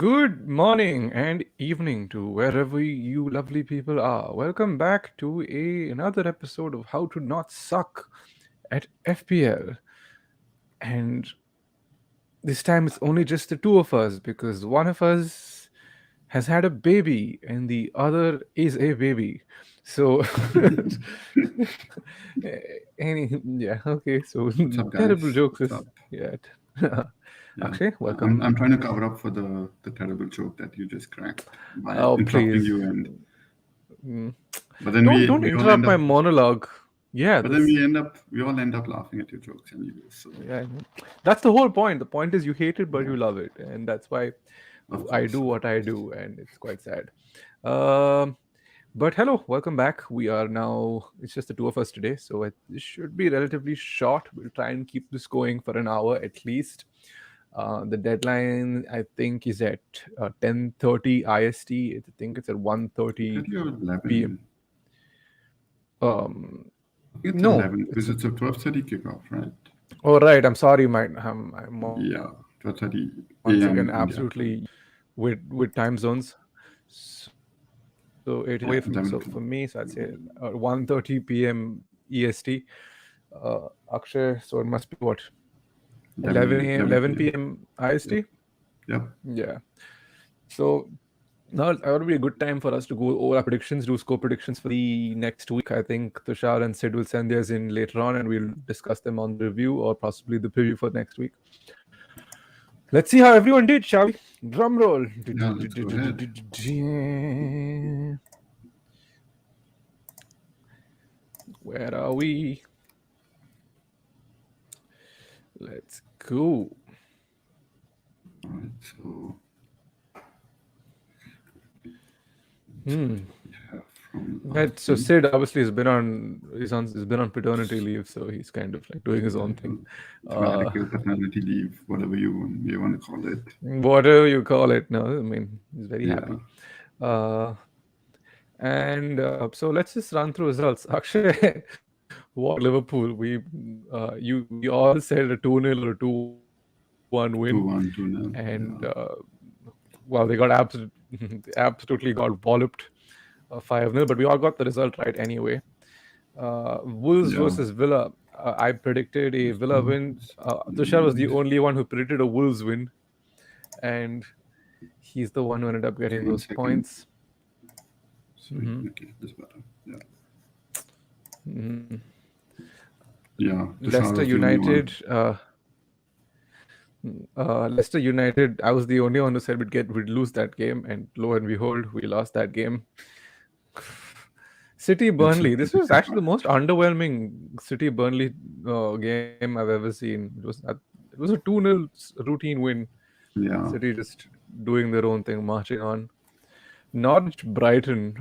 Good morning and evening to wherever you lovely people are. Welcome back to another episode of How to Not Suck at FPL. And this time it's only just the two of us because one of us has had a baby and the other is a baby. So, okay. So, What's up, terrible guys? jokes What's is, up? yeah. Yeah, Akshay, welcome. I'm trying to cover up for the terrible joke that you just cracked by Oh, interrupting please. you, and Mm. but then Don't we don't we all interrupt end my up monologue. Yeah, but then this. we all end up laughing at your jokes anyways. So Yeah, I know. That's the whole point. The point is you hate it, but yeah, you love it, and that's why of I course, do of what I course. do, and it's quite sad. Um, but hello, welcome back. We are now. It's just the two of us today, so it should be relatively short. We'll try and keep this going for an hour at least. The deadline, I think, is at 10:30 IST. I think it's at I 1:30 thought you're p.m. 11. Um, I think it's no, 11 it's because it's a 12:30 kickoff, right? oh right. I'm sorry, I'm Yeah, 12:30 once again a.m. India time. absolutely with time zones. So it is away from me. So Yeah, for me, 11 so I'd o'clock. say 1:30 p.m. EST. Akshay, so it must be what 11 a.m. 11 11 p.m. p.m. Yep, IST. yep. Yeah. So now it would be a good time for us to go over our predictions, do score predictions for the next week. I think Tushar and Sid will send theirs in later on, and we'll discuss them on the review or possibly the preview for next week. Let's see how everyone did, shall we? Drum roll. Yeah, let's go ahead. Where are we? Let's go. All right, so Hmm. we have from Right. last So week. Sid obviously has been on paternity leave, so he's kind of like doing his Yeah, own thing. Uh, sabbatical, paternity leave, whatever you want to call it. whatever you call it. No, I mean he's very Yeah, happy. Uh, and so let's just run through results. Akshay, what Liverpool? We all said a 2-0 or a 2-1 win, 2-1, and 2-0. Yeah, well, they got absolutely got walloped 5-0, but we all got the result right anyway. Wolves yeah. versus Villa. I predicted a Let's Villa go. win. Let's Tushar was the find. only one who predicted a Wolves win, and he's the one who ended up Okay, getting one those second. points. Sorry. Hmm. Okay, this better. Yeah, Hmm. yeah. Tushar Leicester was the only one. United. Leicester United. I was the only one who said we'd lose that game, and lo and behold, we lost that game. City It's a Burnley. This was typical actually the most match. underwhelming City Burnley game I've ever seen. It was a 2-0 routine win. Yeah, City just doing their own thing, marching on. Norwich Brighton.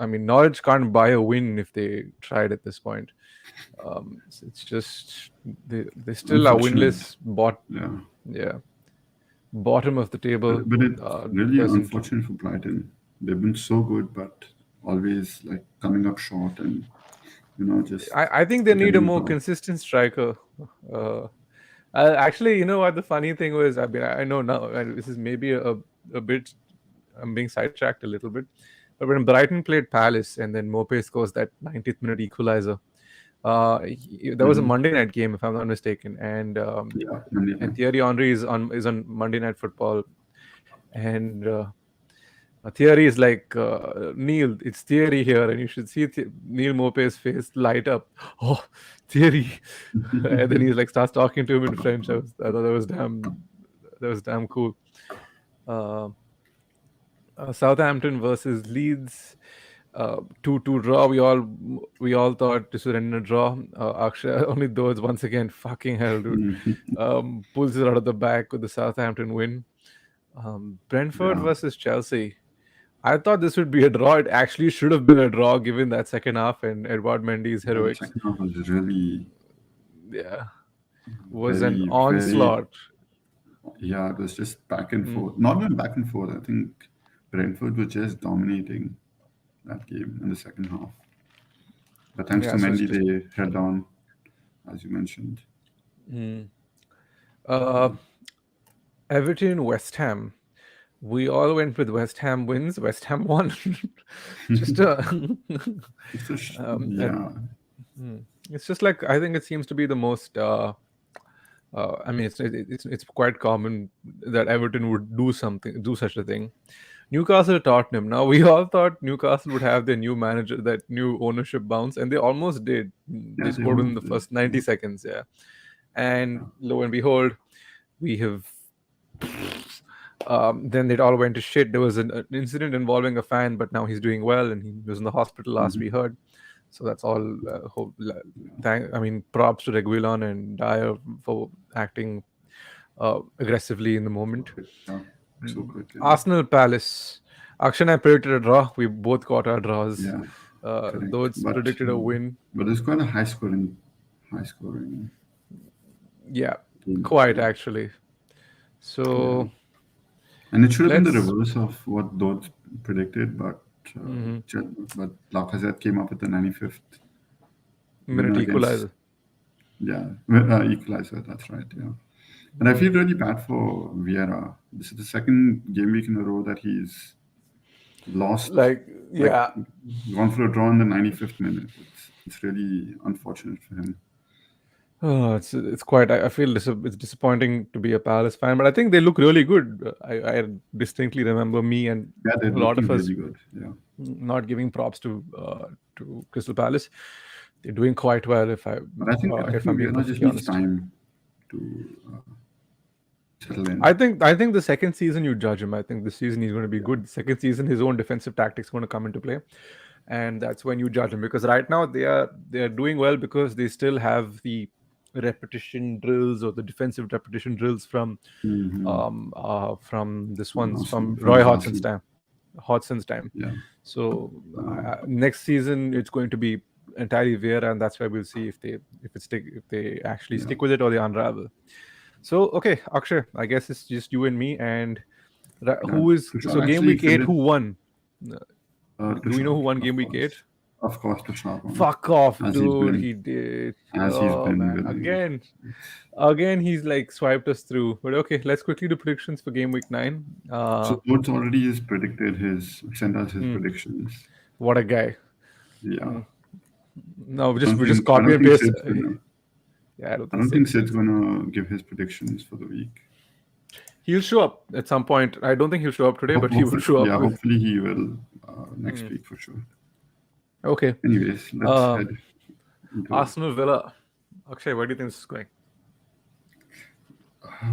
I mean, Norwich can't buy a win if they tried at this point. It's just they still are unfortunate. winless. Yeah, Yeah, bottom of the table. but it's really Doesn't. unfortunate for Brighton. They've been so good, but always like coming up short and just I think they need a getting more dropped. consistent striker. Uh, Actually, you know what the funny thing was? I mean, I know now, and this is maybe a bit. I'm being sidetracked a little bit, but when Brighton played Palace and then Mope scores that 90th minute equalizer, that was a Hmm. Monday night game if I'm not mistaken, Yeah, Monday and night. Thierry Henry is on Monday Night Football, and Thierry is like Neil. It's Thierry here, and you should see Neil Mope's face light up. Oh, Thierry! And then he like starts talking to him in French. I thought that was damn cool. Uh, Southampton versus Leeds. 2-2 draw. We all thought this would end in a draw. Akshay only those once again. Fucking hell, dude. Pulls it out of the bag with the Southampton win. Brentford Yeah, versus Chelsea. I thought this would be a draw. It actually should have been a draw given that second half and Edward Mendy's yeah. The heroics. second half was really Yeah, was an very, very. onslaught. Yeah, it was just back and Mm. forth. Not even back and forth. I think Brentford was just dominating that game in the second half. But thanks to Yeah, so it's Mendy, just they held on, as you mentioned. mm. uh, Everton, West Ham. We all went with West Ham wins. West Ham won. Just It's a and yeah, hmm, it's just like I think it seems to be the most. I mean, it's quite common that Everton would do such a thing. Newcastle, Tottenham. Now we all thought Newcastle would have their new manager, that new ownership bounce, and they almost did. They yeah. They scored within almost the did. first 90 seconds. Yeah, and lo and behold, we have then it all went to shit. There was an incident involving a fan, but now he's doing well and he was in the hospital last we Mhm. heard. So that's all. I mean, props to Reguilon and Dyer for acting aggressively in the moment. Quick, yeah, so quick. Yeah, Arsenal Palace. Akshay and I predicted a draw. We both got our draws. yeah, Though correct. it's predicted a win. But it's quite a high scoring Yeah, game quite actually. actually. Yeah, So and it should have been the let's. reverse of what those predicted, Mhm. but Lacazette came up with the 95th Minute winner against equalizer. yeah equalizer. That's right. Yeah, and I Mm. feel really bad for Vieira. This is the second game week in a row that he's lost, Like, like yeah. gone for a draw in the 95th minute. It's really unfortunate for him. Oh, it's quite. I feel it's disappointing to be a Palace fan, but I think they look really good. I distinctly remember me and Yeah, they're a lot looking of us really good. Yeah, not giving props to Crystal Palace. They're doing quite well, but I if think I'm being Vieira just perfectly needs honest. time to settle in. I think the second season you judge him. I think this season he's going to be Yeah. good. The second season, his own defensive tactics going to come into play, and that's when you judge him. Because right now they are doing well because they still have the repetition drills or the defensive repetition drills Mm-hmm. from this one's from From Roy last Hodgson's season. time. Hodgson's time. Yeah. So Uh, next season it's going to be entirely Vieira, and that's where we'll see if they actually yeah. stick with it or they unravel. So okay, Akshay, I guess it's just you and me, and Yeah. who is so Tushar game actually week eight? filled Who it. won? Uh, Do we know Tushar, who won of game week eight? course. Of course, Tushar won. Fuck off, As he's dude. been He did. as he's Oh been man, winning. It's, again, he's like swiped us through. But okay, let's quickly do predictions for game week nine. so Coach already has predicted his sent us his Hmm, predictions. what a guy. Yeah. Hmm. No, we just I copy don't and think paste. Sid's gonna Yeah, I don't I think don't think Sid's. Sid's gonna give his predictions for the week. He'll show up at some point. I don't think he'll show up today, but he will Hopefully, show up yeah, with. hopefully he will next Hmm. week for sure. Okay. Anyways, let's Uh, head into Arsenal Villa. Akshay, where do you think this is going?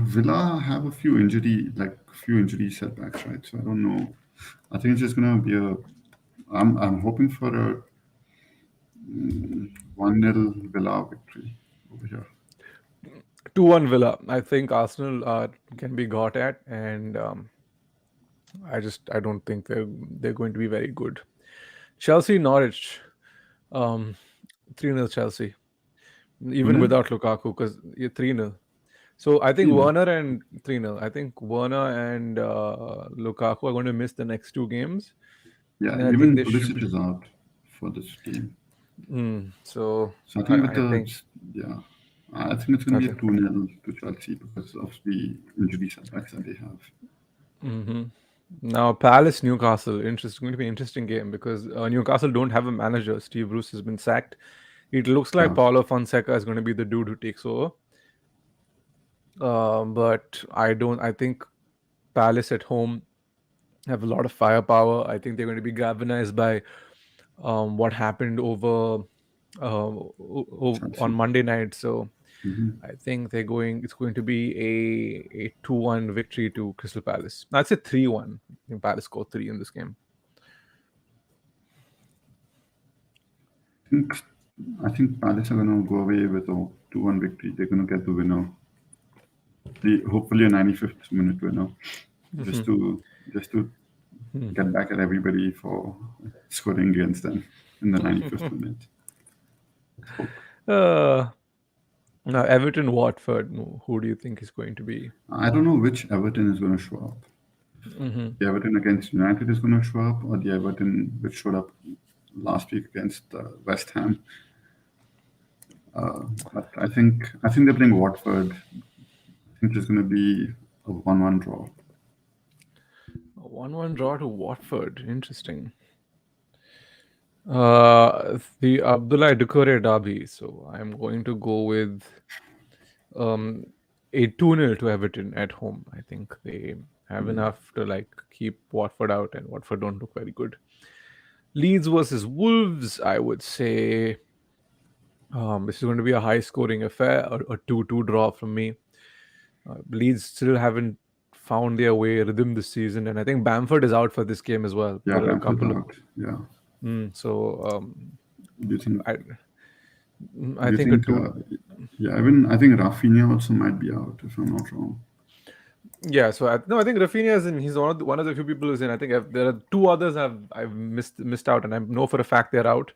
Villa have a few injury setbacks, right? So I don't know. I think it's just gonna be a. I'm hoping for a 1-0 Villa victory over here. 2-1 Villa. I think Arsenal can be got at, and I don't think they're going to be very good. Chelsea Norwich, um, 3-0 Chelsea, even 2-0? without Lukaku, because 3-0. So I think 3-0. Werner and 3-0. I think Werner and Lukaku are going to miss the next two games, Yeah, and then I think even they should Pulisic be. is out for this game. So So I think with I think yeah, I think it's gonna I be a think. 2-0 to Chelsea because of the injury setbacks that they have. Hmm. Now Palace Newcastle, interesting. Going to be an interesting game because Newcastle don't have a manager. Steve Bruce has been sacked. It looks like Yeah, Paulo Fonseca is going to be the dude who takes over. But I don't. I think Palace at home have a lot of firepower. I think they're going to be galvanized by what happened over on Chelsea. Monday night. So Hmm. I think they're going. It's going to be a 2-1 victory to Crystal Palace. I'd say 3-1. I think Palace scored three in this game. I think I think Palace are gonna go away with a 2-1 victory. They're gonna get the winner. Hopefully a 95th minute winner, just to just to get back at everybody for scoring against them in the 95th minute. Let's hope. Uh, Now Everton Watford. Who do you think is going to be? I don't know which Everton is going to show up. Hmm. The Everton against United is going to show up, or the Everton which showed up last week against West Ham. But I think they're playing Watford. I think there's going to be a 1-1 draw. A 1-1 draw to Watford. Interesting. The Abdullah Ducore derby. So I'm going to go with um, a 2-0 to Everton at home. I think they have enough to like keep Watford out, and Watford don't look very good. Leeds versus Wolves, I would say this is going to be a high scoring affair, a 2-2 draw from me. Leeds still haven't found their way rhythm this season, and I think Bamford is out for this game as well Yeah, for a Bamford's couple of. out. Yeah. So Do you think? I Do I you think a think? two. Yeah, even I think Rafinha also might be out if I'm not wrong. Yeah, so no, I think Rafinha is in. He's one of the few people who's in. I think there are two others I've missed out, and I know for a fact they're out.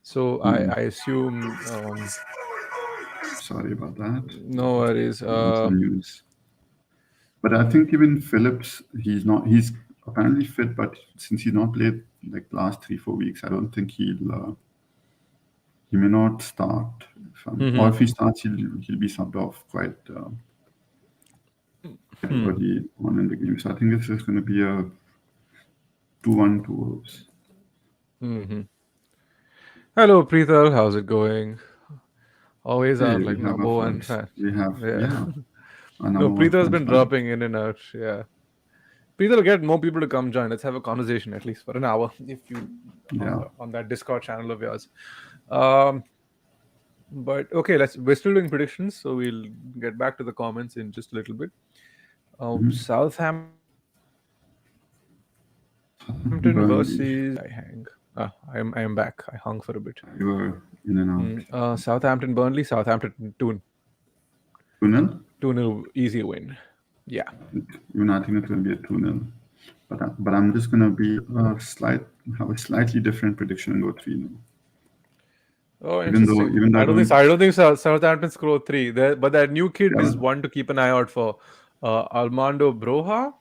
So I assume Sorry about that. no worries. That's the news. But I think even Phillips, he's not. He's apparently fit, but since he's not played like last 3-4 weeks, I don't think he may not start. Or if he starts, he'll be subbed off quite early on in the game. So I think this is going to be a 2-1 to Wolves. Hello, Preethal. How's it going? Always our Hey, like we have our number one first. fan. We have Yeah. yeah, our No, number one Preethal's fan's been back. dropping in and out. Yeah. Preethal, get more people to come join. Let's have a conversation at least for an hour if you Yeah. on that Discord channel of yours. Um, but okay, we're still doing predictions, so we'll get back to the comments in just a little bit. Southampton Burnley. versus I hang. I am back. I hung for a bit. You were in and out. Southampton Burnley. Southampton 2-0? 2-0 easy win. Yeah. Even I think it's going to be a 2-0. But I'm just going to have a slightly different prediction and go 3-0. Oh, Even though interesting. even though I don't think Southampton scored three. But that new kid yeah, is one to keep an eye out for. Armando Broja.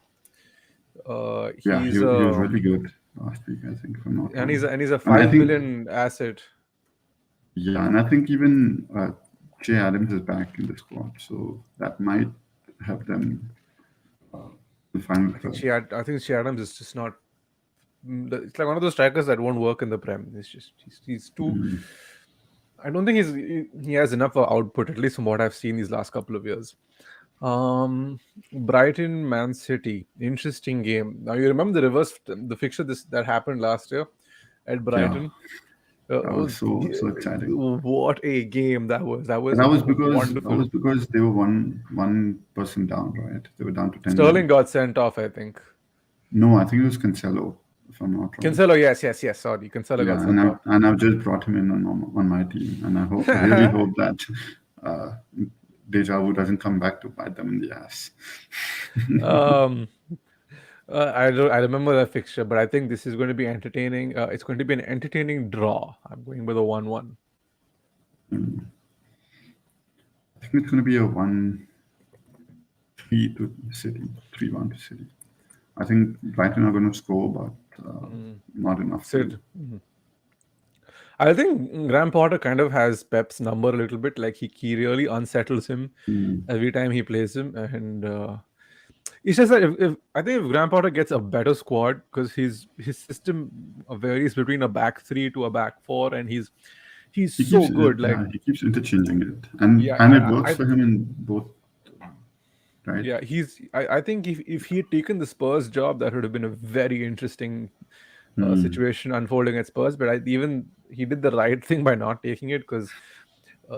yeah, He's he was really good last week, I think, if I'm not wrong. and he's a And I 5 million asset. yeah, and I think even Jay Adams is back in the squad, so that might help them in the final third. I think she Adams is just not. It's like one of those strikers that won't work in the Prem. It's just he's too. I don't think he has enough output, at least from what I've seen these last couple of years. Brighton, Man City, interesting game. Now you remember the fixture that happened last year at Yeah, Brighton. that was so exciting. What a game that was! That But was that wonderful. was because they were one person down, right? They were down to 10 men. Sterling got sent off, I think. No, I think it was Cancelo, if I'm not wrong. Cancelo, yes. Sorry, Cancelo Yeah, got sent off. and I've just brought him in on my team, and I really hope that uh, Deja Vu doesn't come back to bite them in the ass. um, I remember that fixture, but I think this is going to be entertaining. It's going to be an entertaining draw. I'm going with a 1-1. I think it's going to be a 1-3 to City, 3-1 to City. I think Brighton are going to score, but not enough. Sid. I think Graham Potter kind of has Pep's number a little bit. Like he really unsettles him every time he plays him, and it's just that if I think if Graham Potter gets a better squad because his system varies between a back three to a back four, and he's so good. Like he keeps interchanging it, and yeah, it works for him in both. Right? yeah, I think if he had taken the Spurs job, that would have been a very interesting situation unfolding at Spurs. But even he did the right thing by not taking it because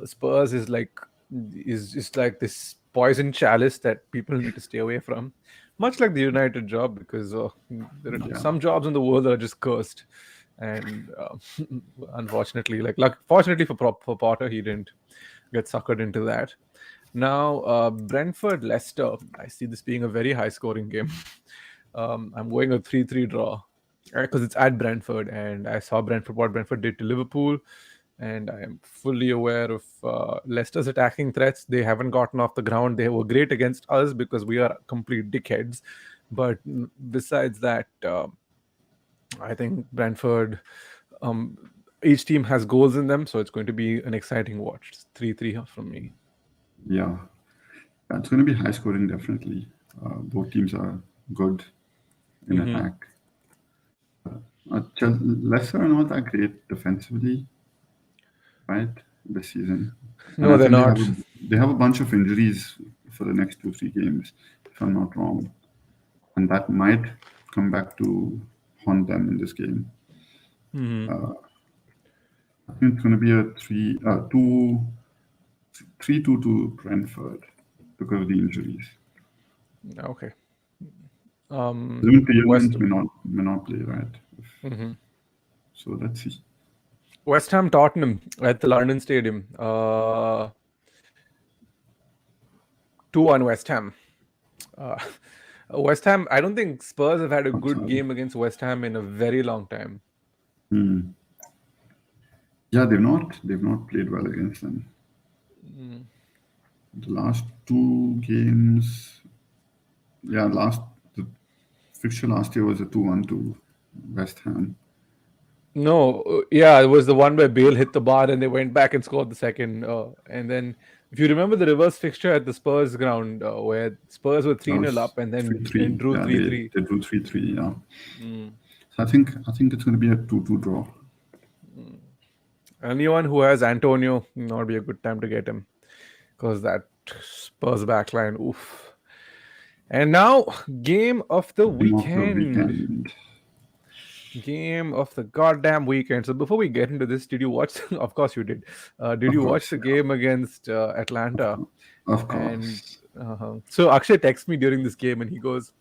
Spurs is like this poison chalice that people need to stay away from, much like the United job because there are some jobs in the world that are just cursed, and unfortunately, fortunately for Potter, he didn't get suckered into that. Now, Brentford Leicester. I see this being a very high scoring game. I'm going a 3-3 draw because it's at Brentford, and I saw what Brentford did to Liverpool, and I am fully aware of Leicester's attacking threats. They haven't gotten off the ground. They were great against us because we are complete dickheads. But besides that, I think Brentford. Each team has goals in them, so it's going to be an exciting watch. It's 3-3 from me. Yeah, it's going to be high scoring, definitely. Both teams are good in Mm-hmm. attack. Leicester are not that great defensively, right? This season, and No, I they're think not. they have a bunch of injuries for the next 2 3 games, if I'm not wrong, and that might come back to haunt them in this game. Mm-hmm. I think it's going to be a 3-2 to Brentford because of the injuries. Okay. Even West. Tielemans may not play, right? Mm-hmm. So let's see. West Ham Tottenham at the London Stadium. 2-1 West Ham. Uh, West Ham. I don't think Spurs have had a good Outside. game against West Ham in a very long time. Yeah, they've not played well against them. The last 2 games, yeah, the fixture last year was a 2-1 to West Ham. No, yeah, it was the one where Bale hit the bar and they went back and scored the second. And then, if you remember the reverse fixture at the Spurs ground, where Spurs were That 3-0 was up and then 3-3. drew Yeah, 3-3. they drew 3-3. Yeah. Mm. So I think it's going to be a 2-2 draw. Anyone who has Antonio, not be a good time to get him because that Spurs backline, oof. And now, game of the Game of the weekend. weekend. Game of the goddamn weekend. So before we get into this, did you watch? Of course you did. Did Of you watch course, the game against Atlanta? of And course. so Akshay texts me during this game, and he goes,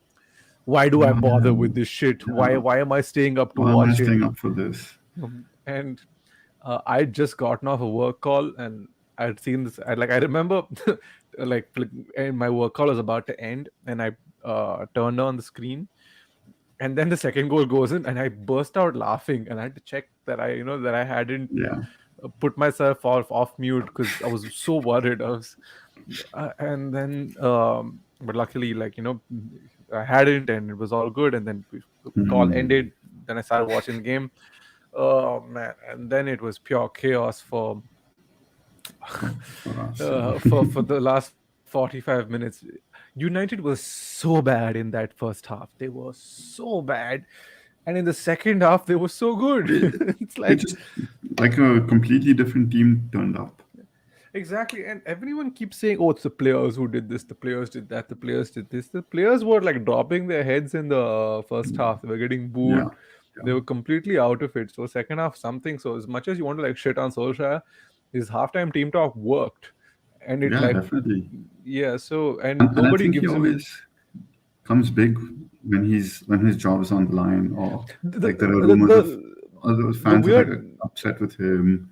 "Why do I bother with this shit? Why Yeah. why am I staying up to Why am I watch it?" staying up for this? And I'd just gotten off a work call, and I'd seen this. I remember, and my work call was about to end, and I turned on the screen, and then the second goal goes in, and I burst out laughing, and I had to check that I hadn't Yeah. put myself off mute because I was so worried. And then but luckily, I hadn't, and it was all good. And then the call ended. Then I started watching the game. Oh man! And then it was pure chaos For us. for the last 45 minutes. United was so bad in that first half. They were so bad, and in the second half they were so good. They, It's they like just like a completely different team turned up. exactly, and everyone keeps saying, "Oh, it's the players who did this. The players did that. The players did this." The players were like dropping their heads in the first half. They were getting Yeah. booed. Yeah. They were completely out of it. So second half, something. So as much as you want to like shit on Solskjaer, his halftime team talk worked, and it Yeah, like definitely. yeah. So and And I nobody think he gives him always comes big when his job is on the line, or the like there are the rumors of the, other the fans are like weird. upset with him.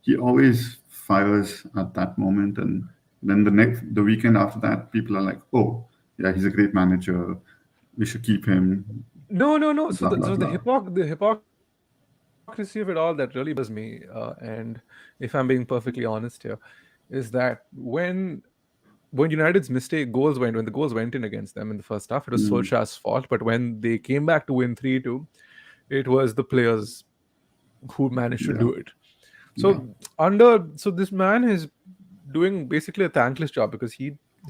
He always fires at that moment, and then the weekend after that, people are like, "Oh, yeah, he's a great manager. We should keep him." No, no, no. So Blah blah the blah. hypocrisy of it all that really bothers me, and if I'm being perfectly honest here, is that when United's mistake goals went when the goals went in against them in the first half, it was Solskjaer's fault. But when they came back to win 3-2, it was the players who managed to Yeah, do it. yeah. So this man is doing basically a thankless job because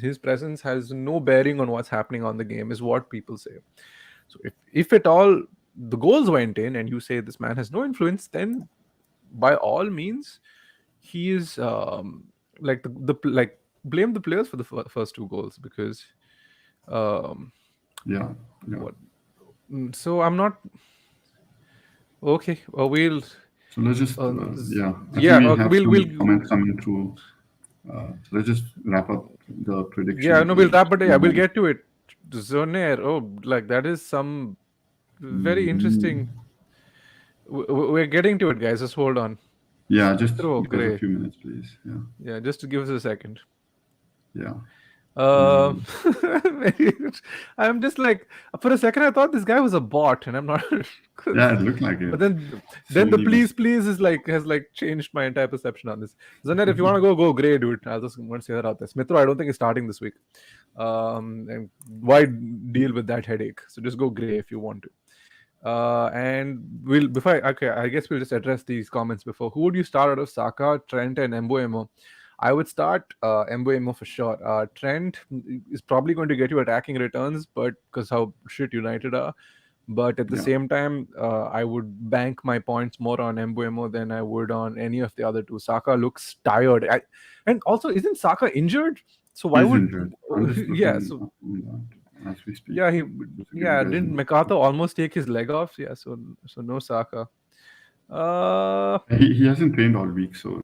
his presence has no bearing on what's happening on the game, is what people say. So if at all the goals went in and you say this man has no influence, then by all means he is like blame the players for the first two goals because um Yeah, yeah. what so I'm not okay. We'll So let's just, yeah, I think yeah, we okay, have we'll some comments coming through. So let's just wrap up the yeah, predictions no, we'll and wrap it. Yeah, move we'll on. get to it. Zonair, oh, like that is some very Mhm. interesting. We're getting to it, guys. Just hold on. Yeah, just Smithrow give us a Gray. few minutes, please. Yeah, Yeah, just to give us a second. yeah. Uh, Mm. I'm just like for a second I thought this guy was a bot, and I'm not. Yeah, 'Cause- it looked like but it. then the Somebody please must. please is like has like changed my entire perception on this. Zaner, if you want to go great, dude. I'll just want to say that out there. Smithrow, I don't think he's starting this week. And why deal with that headache? So just go gray if you want to. And we'll before okay, I guess we'll just address these comments before. Who would you start out of Saka, Trent, and Embuemo? I would start Mbuemo for sure. Trent is probably going to get you attacking returns, but because how shit United are. But at the Yeah. same time, I would bank my points more on Mbuemo than I would on any of the other two. Saka looks tired, and also isn't Saka injured? So why He's would injured. I'm just yeah? looking So up on that as we speak. yeah, Just to give you yeah, guys didn't an MacArthur almost take his leg off? Yeah, so no Saka. Uh, he hasn't trained all week, so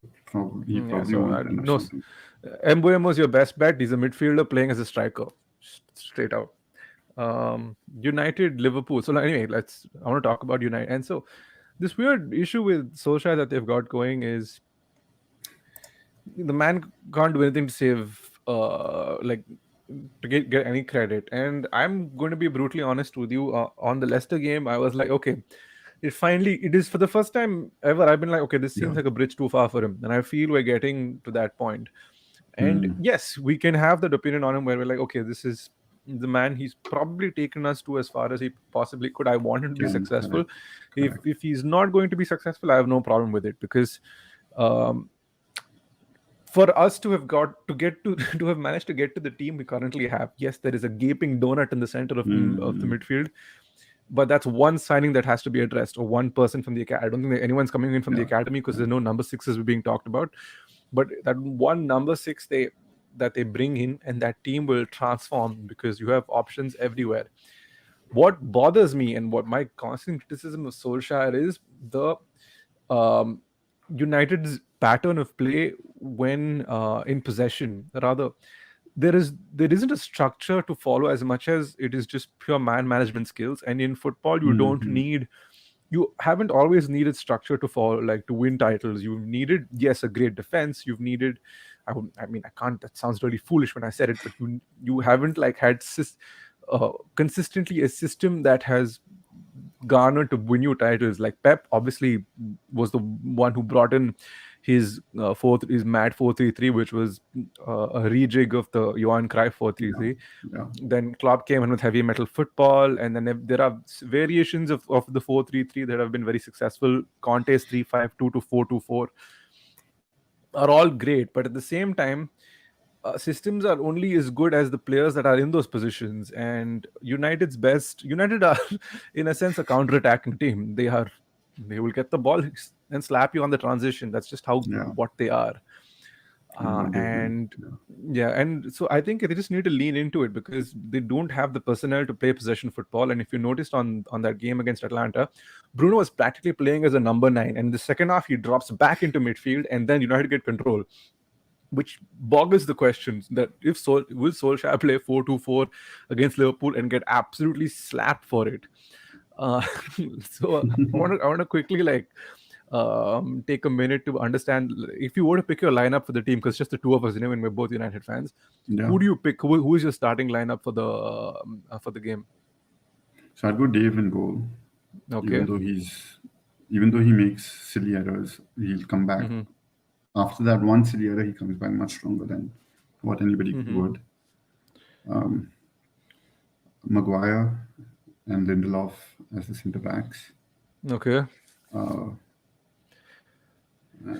he yeah, probably so won't train or no. something. Mbuemo is your best bet. He's a midfielder playing as a striker, straight out. United, Liverpool. So anyway, I want to talk about United. And so this weird issue with Solskjaer that they've got going is the man can't do anything to save, like to get any credit. And I'm going to be brutally honest with you. On the Leicester game, I was like, okay, it is for the first time ever. I've been like, okay, this Yeah. seems like a bridge too far for him, and I feel we're getting to that point. And Hmm. yes, we can have that opinion on him where we're like, okay, this is the man. He's probably taken us to as far as he possibly could. I want him to be Can successful. correct. If Correct. he's not going to be successful, I have no problem with it because um, for us to have got to get to to have managed to get to the team we currently have, yes, there is a gaping donut in the center of the Hmm. midfield, but that's one signing that has to be addressed, or one person from the academy. I don't think that anyone's coming in from the Yeah. academy because Yeah. there's no number sixes being talked about. But that one number six they bring in, and that team will transform because you have options everywhere. What bothers me and what my constant criticism of Solskjaer is the um, United's pattern of play when in possession. Rather, there isn't a structure to follow as much as it is just pure man management skills. And in football, Hmm. you haven't always needed structure to follow, like to win titles. You've needed, yes, a great defense. You've needed, I mean, I can't. That sounds really foolish when I said it, but you haven't like had consistently a system that has garnered to win you titles. Like Pep obviously was the one who brought in his mad 4-3-3, which was a rejig of the Johan Cruyff Yeah. 4-3-3. Yeah. Then Klopp came in with heavy metal football, and then there are variations of the 4-3-3 that have been very successful. Conte's 3-5-2 to 4-2-4 are all great, but at the same time, systems are only as good as the players that are in those positions. And United are, in a sense, a counter-attacking team. They will get the ball and slap you on the transition. That's just how Yeah. what they are. And what they do. And Yeah. yeah, and so I think they just need to lean into it because they don't have the personnel to play possession football. And if you noticed on that game against Atlanta, Bruno was practically playing as a number 9, and in the second half he drops back into midfield, and then United get control, which boggles the questions that if will Solskjaer play 4-2-4 against Liverpool and get absolutely slapped for it. Uh, so I want to quickly take a minute to understand if you were to pick your lineup for the team, because just the two of us, when we're both United fans, Yeah. who do you pick? Who is your starting lineup for the game? So I'd go Dave in goal, even Okay. though even though he makes silly errors, he'll come back. Mm-hmm. After that one silly error, he comes back much stronger than what anybody Mm-hmm. would. Maguire and Lindelof as the centre backs. Okay.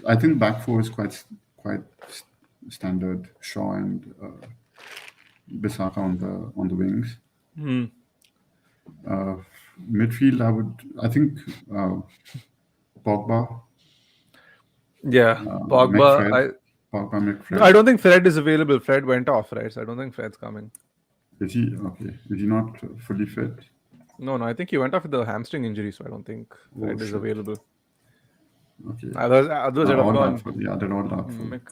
I think back four is standard. Shaw and Bissaka on the wings. Mm. Midfield, I think Pogba, Yeah, Pogba. McFred, Pogba, No, I McFred. don't think Fred is available. Fred went off, right? So I don't think Fred's coming. Is he okay? Is he not fully fit? No, no, I think he went off with the hamstring injury, so I don't think Oh Fred is shit. available. Okay. Others would have All gone. doubtful. Yeah, they're all doubtful. Mick.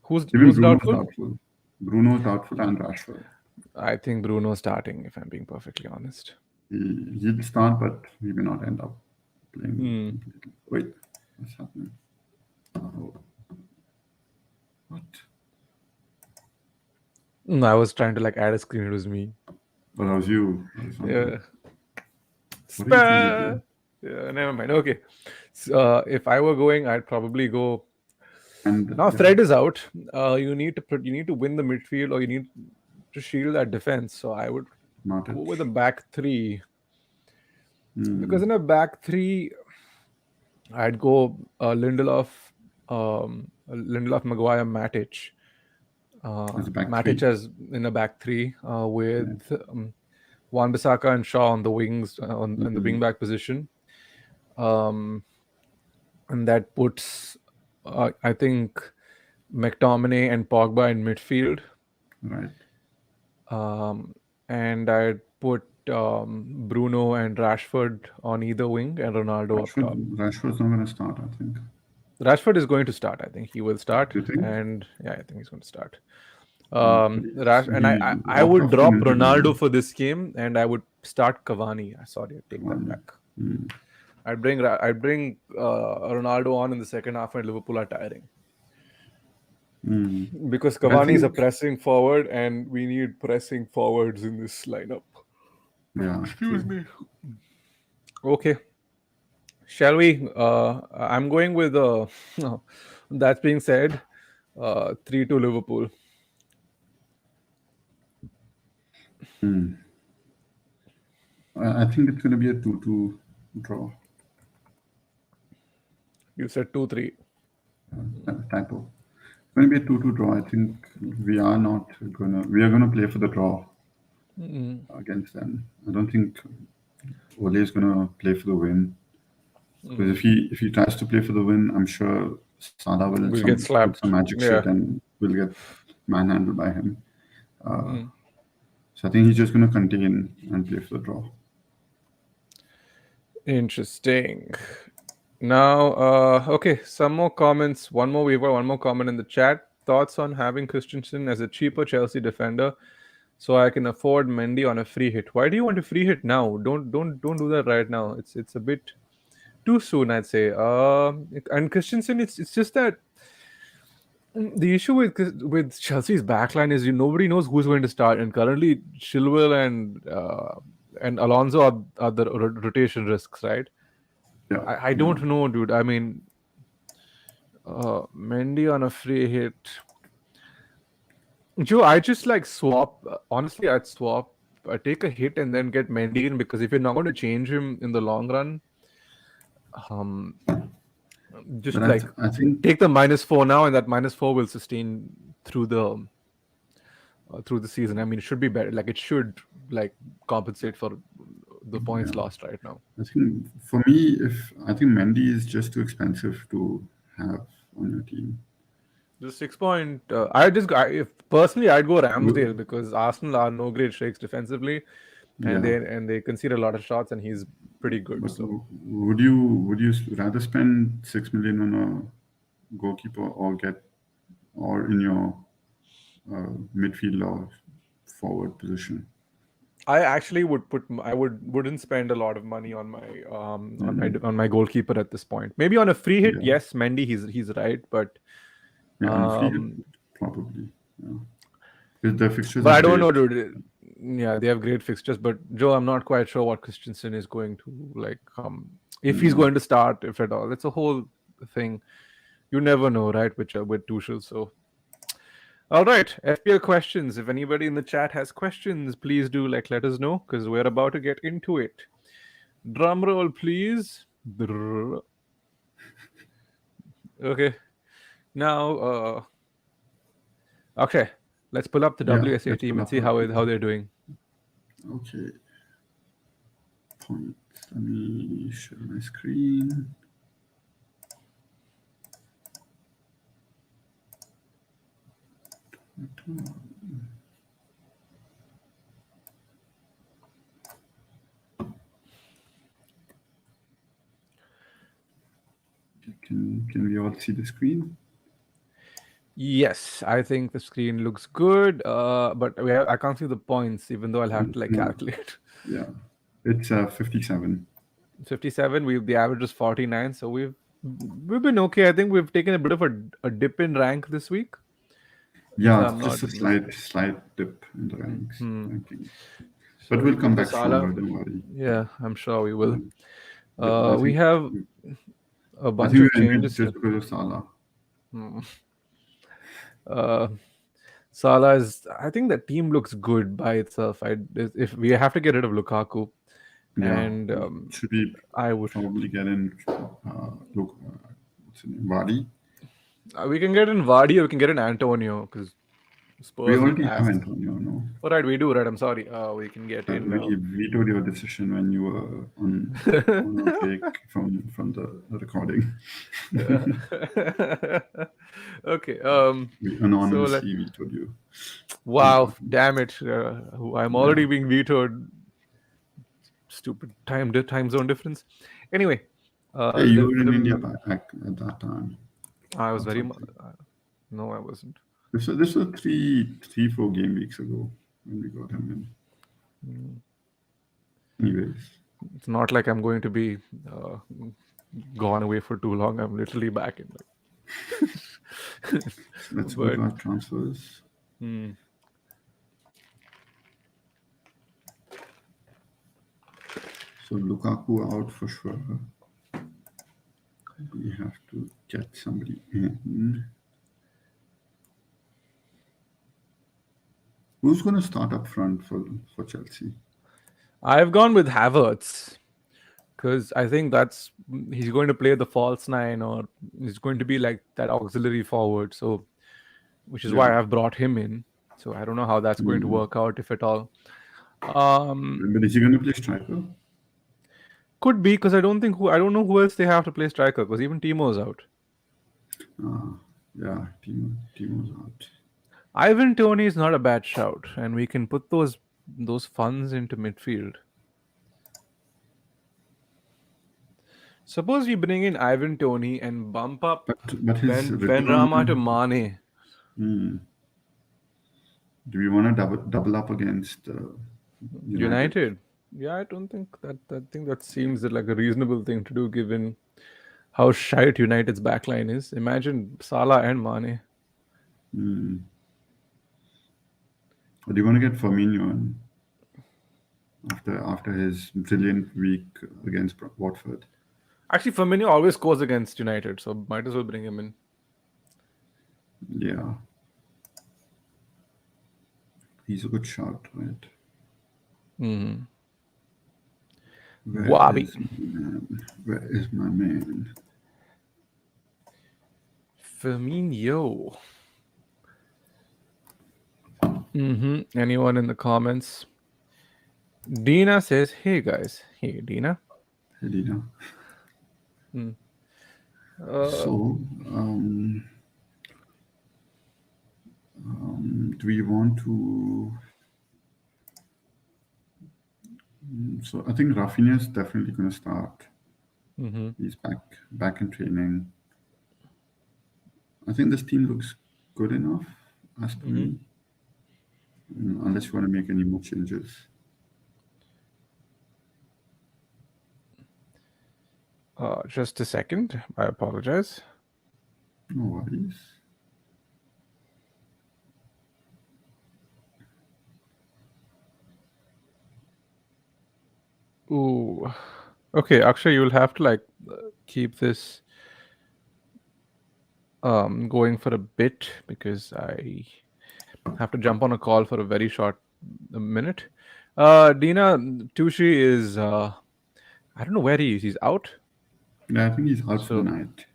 Who's Even who's Bruno's doubtful? doubtful. Bruno's doubtful and Rashford. I think Bruno's starting, if I'm being perfectly honest. He'll start, but he may not end up playing Hmm. completely. Wait, what's happening? Oh, what? No, I was trying to like add a screen. It was me. Well, that was you. I was wondering. Yeah. What do you think you're Spare. doing? Yeah, never mind. Okay. So, if I were going, I'd probably go. And Now yeah, Fred is out. You need to win the midfield, or you need to shield that defense. So I would not go it. with a back three, because Hmm. in a back three, I'd go Lindelof, Lindelof, Maguire, Matic. It's a back Matic three. as in a back three Yeah. with Wan-Bissaka and Shaw on the wings on the wing Mm, back position, um, and that puts I think McTominay and Pogba in midfield, right. um, and I'd put Bruno and Rashford on either wing and Ronaldo up top. Rashford's not going to start, I think. Rashford is going to start. I think he will start, Do you think? and yeah, I think he's going to start. But And I he I walked would off with an drop injury, you know. Ronaldo for this game, and I would start Cavani. Sorry, I take that Cavani. back. Mm, I'd bring Ronaldo on in the second half when Liverpool are tiring mm. because But I Cavani is a think, pressing forward, and we need pressing forwards in this lineup. yeah, Excuse true. me. Okay, shall we? I'm going with. That being said, 3-2 Liverpool. Mm. I think it's going to be a 2-2 draw. You said 2-3. Typo. It's going to be a 2-2 draw. I think we are gonna play for the draw Mm, against them. I don't think Ole is gonna play for the win. Because mm. if he tries to play for the win, I'm sure Salah will We'll get put some slapped. magic shit Yeah. and will get manhandled by him. Mm. So I think he's just gonna contain and play for the draw. Interesting. Now, okay, some more comments. One more we've got one more comment in the chat. Thoughts on having Christensen as a cheaper Chelsea defender, so I can afford Mendy on a free hit. Why do you want a free hit now? Don't do that right now. It's a bit too soon, I'd say. And Christensen, it's just that the issue with Chelsea's backline is nobody knows who's going to start, and currently Chilwell and Alonso are the rotation risks, right? Yeah, I yeah. don't know, dude. I mean, Mendy on a free hit. Joe, I just like swap. Honestly, I'd swap. I take a hit and then get Mendy in because if you're not going to change him in the long run, um, But just like I think take the -4 now, and that -4 will sustain through the season. I mean, it should be better. Like it should like compensate for the points yeah. lost right now. I think for me, if I think Mendy is just too expensive to have on your team. The 6 point. If personally, I'd go Ramsdale W- because Arsenal are no great shakes defensively, and Yeah, they concede a lot of shots, and he's pretty good. but So would you rather spend 6 million on a goalkeeper or in your midfield or forward position? I actually would wouldn't spend a lot of money on Mm, my goalkeeper at this point. Maybe on a free hit, yeah, yes, Mendy, he's right, yeah, on a free hit um, probably. Yeah, because the fixtures but are I don't know, great. dude. Yeah, they have great fixtures, but Joe, I'm not quite sure what Christensen is going to like. If he's Mm, going to start, if at all, it's a whole thing. You never know, right? With Tuchel. So, all right, FPL questions. If anybody in the chat has questions, please do let us know because we're about to get into it. Drum roll, please. Brrr. Okay, now, okay, let's pull up the yeah, WSA let's team pull and up see our how team. they're doing. Okay, points. Let me share my screen. Can we all see the screen? Yes, I think the screen looks good, but I can't see the points, even though I'll have to like No, calculate. yeah, it's 57. 57. The average is 49, so we've been okay. I think we've taken a bit of a dip in rank this week, if Yeah, I'm not just a mistaken. slight dip in the Hmm. ranking, So but we'll we'll come put the back Salah. stronger. Don't worry. Yeah, I'm sure we will. Um, but I We think have a I bunch think of we're in it changes. just because of Salah. Hmm. Uh, Salah is. I think the team looks good by itself. If we have to get rid of Lukaku, Yeah, and should we I would. probably get in? Look, what's his name? Wadi. We can get in Vardy or we can get in Antonio because We Spurs already have have. Antonio, no? All right, we do, right? I'm sorry. We can get in. We vetoed your decision when you were on a break from the recording. Okay. We So let. anonymously vetoed you. Wow, Important. damn it! I'm Yeah. already being vetoed. Stupid time zone difference. Anyway, Hey, you were in India the back at that time. I was That's very. something. No, I wasn't. This was 4 game weeks ago when we got him in. Anyways, It's not like I'm going to be uh, gone away for too long. I'm literally back in like. so let's go But to our transfers. hmm, So Lukaku out for sure. We have to get somebody in. Who's going to start up front for Chelsea? I've gone with Havertz because I think he's going to play the false nine or he's going to be like that auxiliary forward. So, which is Yeah. why I've brought him in. So I don't know how that's going to Hmm. work out if at all. Um, But is he going to play striker? could be because I don't know who else they have to play striker because even Timo's out. Yeah, Timo's out. Ivan Tony is not a bad shout, and we can put those funds into midfield. Suppose we bring in Ivan Tony and bump up But his Ben Rama to return. Mane. Do we want to double up against United? United. Yeah, I don't think that. I think that seems like a reasonable thing to do given how shite United's backline is. Imagine Salah and Mane. Or do you want to get Firmino in after his brilliant week against Watford? Actually, Firmino always scores against United, so might as well bring him in. Yeah, he's a good shot, right? Mm-hmm. Where Wabi. is my man? Where is my man? Firmino. Anyone in the comments? Dina says, "Hey guys, hey Dina." Helena. Uh, So, do we want to? So I think Rafinha is definitely going to start. He's back in training. I think this team looks good enough, as per me. Unless you want to make any more changes. just a second. I apologize. No worries. Ooh. Okay, Akshay, you'll have to keep this going for a bit because I have to jump on a call for a very short minute. Dina Tushi is I don't know where he is. He's out. Yeah, I think he's out for the So night.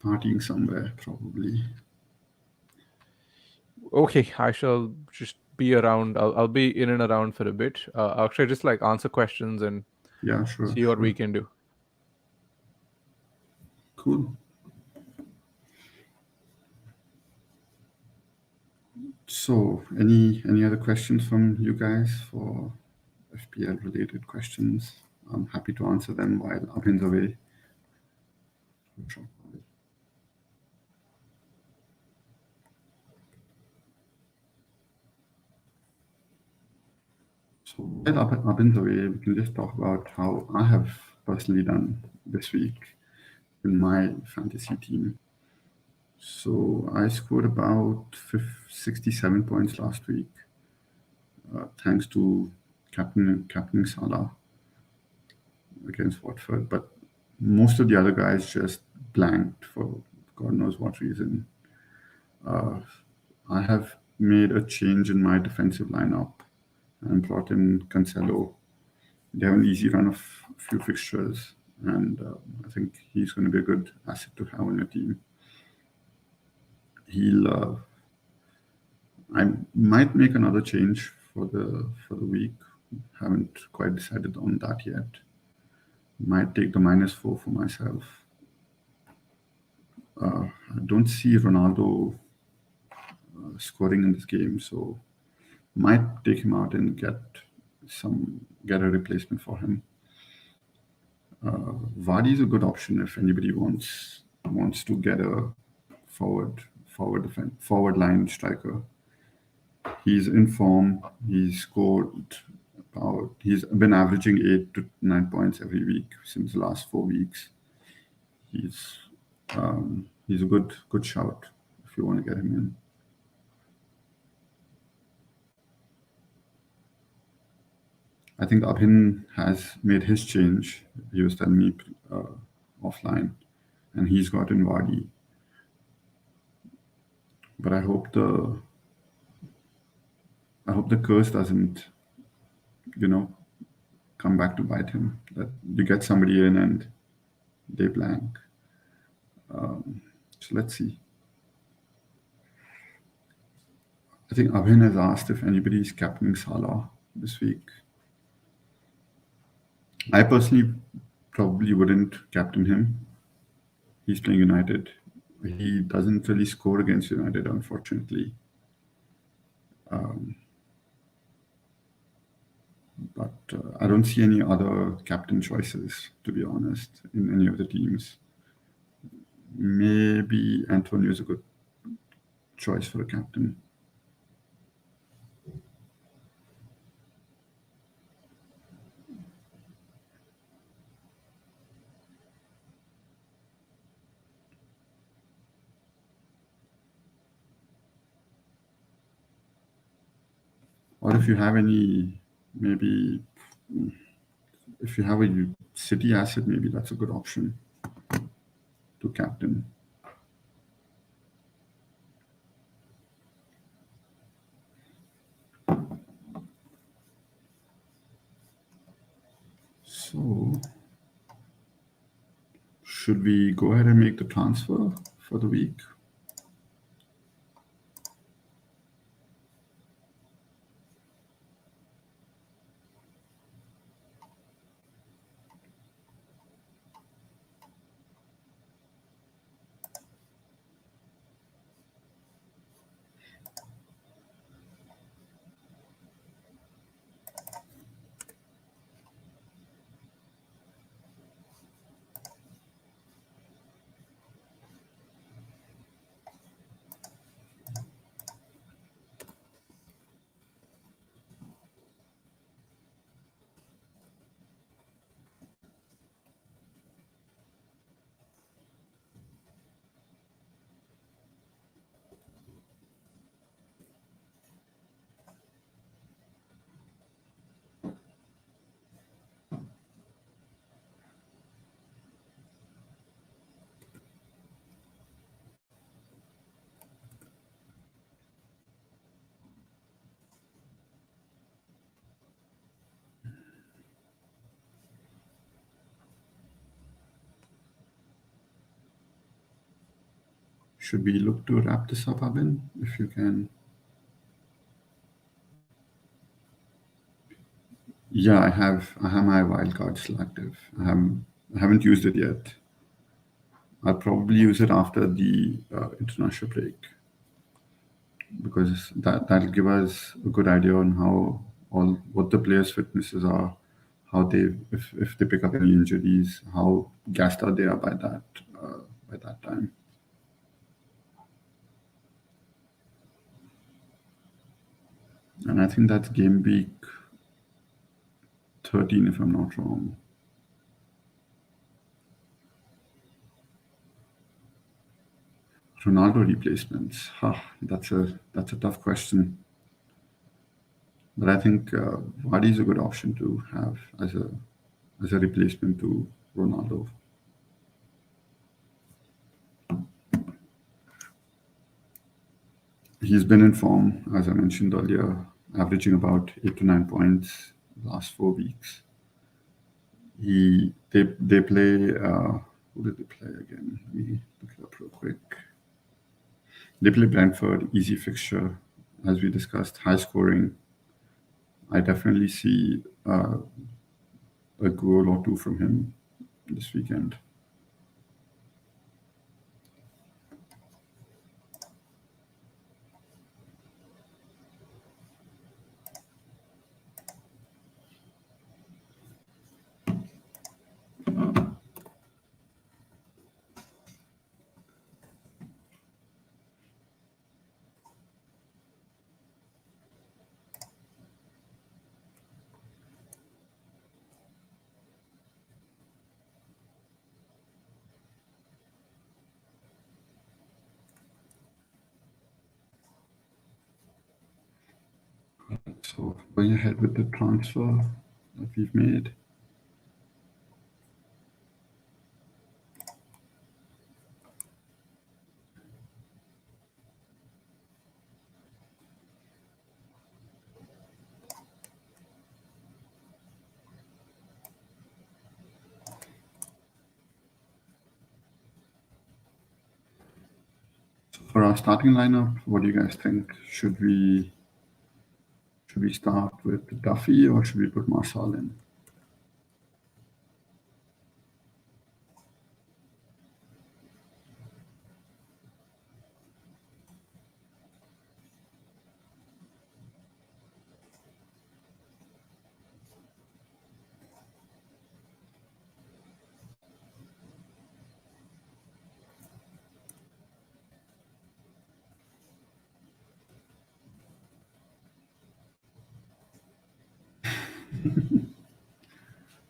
Partying somewhere, probably. okay, I shall just be around. I'll be in and around for a bit. Akshay, just like answer questions and Yeah, sure, see what we sure. can do. Cool. So, any other questions from you guys for FPL related questions? I'm happy to answer them while Abhin's away. So while Abhin's away, we can just talk about how I have personally done this week in my fantasy team. So I scored about 67 points last week, thanks to captaining Salah against Watford. But most of the other guys just blanked for God knows what reason. I have made a change in my defensive lineup and brought in Cancelo. They have an easy run of a few fixtures, and I think he's going to be a good asset to have on your team. he'll. I might make another change for the week. Haven't quite decided on that yet. Might take the -4 for myself. I don't see Ronaldo scoring in this game, so might take him out and get a replacement for him. Vardy is a good option if anybody wants to get a forward line striker. He's in form. He's scored about. He's been averaging 8 to 9 points every week since the last 4 weeks. He's a good shout if you want to get him in. I think Abhin has made his change. He was telling me offline, and he's gotten Vardy. But I hope the curse doesn't, come back to bite him. That you get somebody in and they blank. So let's see. I think Abhin has asked if anybody is captaining Salah this week. I personally probably wouldn't captain him. He's playing United. He doesn't really score against United, unfortunately. But I don't see any other captain choices, to be honest, in any of the teams. Maybe Antonio is a good choice for a captain. Or if you have any, maybe if you have a City asset, maybe that's a good option to captain. So, should we go ahead and make the transfer for the week? Should we look to wrap this up, Abhin, if you can? Yeah, I have my wildcard still active. I haven't used it yet. I'll probably use it after the international break because that'll give us a good idea on what the players' fitnesses are, how if they pick up any injuries, how gassed out they are by that time. And I think that's game week 13, if I'm not wrong. Ronaldo replacements. That's a tough question. But I think Vardy is a good option to have as a replacement to Ronaldo. He's been in form, as I mentioned earlier, averaging about 8 to 9 points last 4 weeks. They play. Who did they play again? Let me look it up real quick. They play Brentford, easy fixture, as we discussed, high scoring. I definitely see a goal or two from him this weekend. So going ahead with the transfer that we've made. So for our starting lineup, what do you guys think? Should we start with Duffy or should we put Marshall in?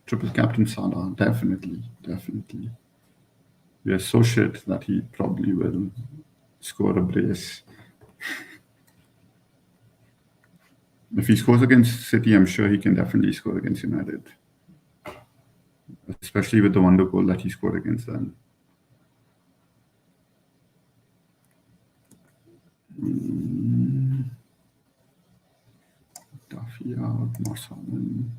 Triple captain Salah, definitely, definitely. We are so shit that he probably will score a brace. If he scores against City, I'm sure he can definitely score against United, especially with the wonder goal that he scored against them. Duffy out, Marshall in.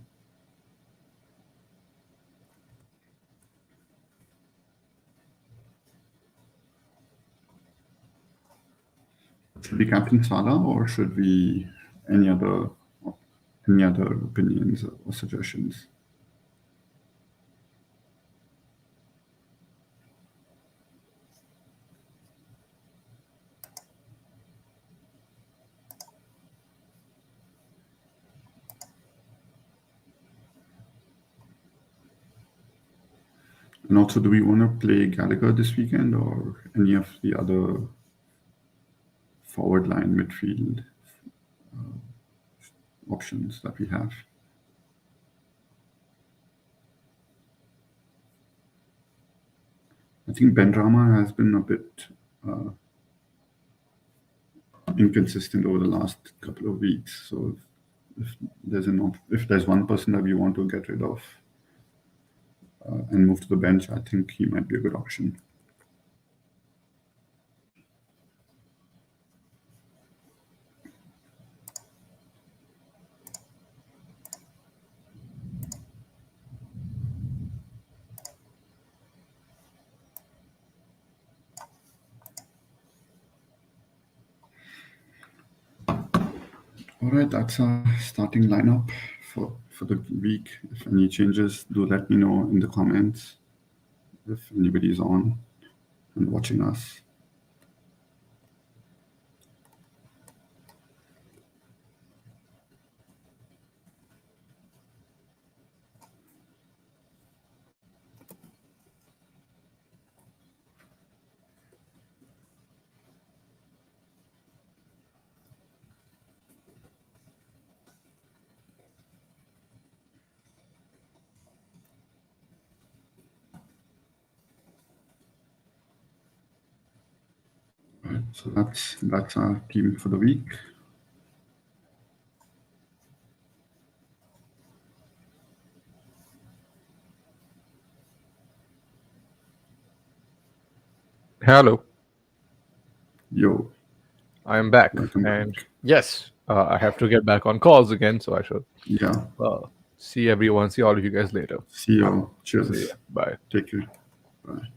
Should we captain Salah or should we any other opinions or suggestions? And also, do we want to play Gallagher this weekend or any of the other forward line midfield options that we have? I think Benrahma has been a bit inconsistent over the last couple of weeks. So if there's one person that we want to get rid of and move to the bench, I think he might be a good option. All right, that's our starting lineup for the week. If any changes, do let me know in the comments if anybody's on and watching us. All right, so that's our team for the week. Hello, Yo, I am back, welcome and back. yes, I have to get back on calls again, so I should Yeah, see all of you guys later. see you. See Cheers. ya. Bye. Take care. Bye.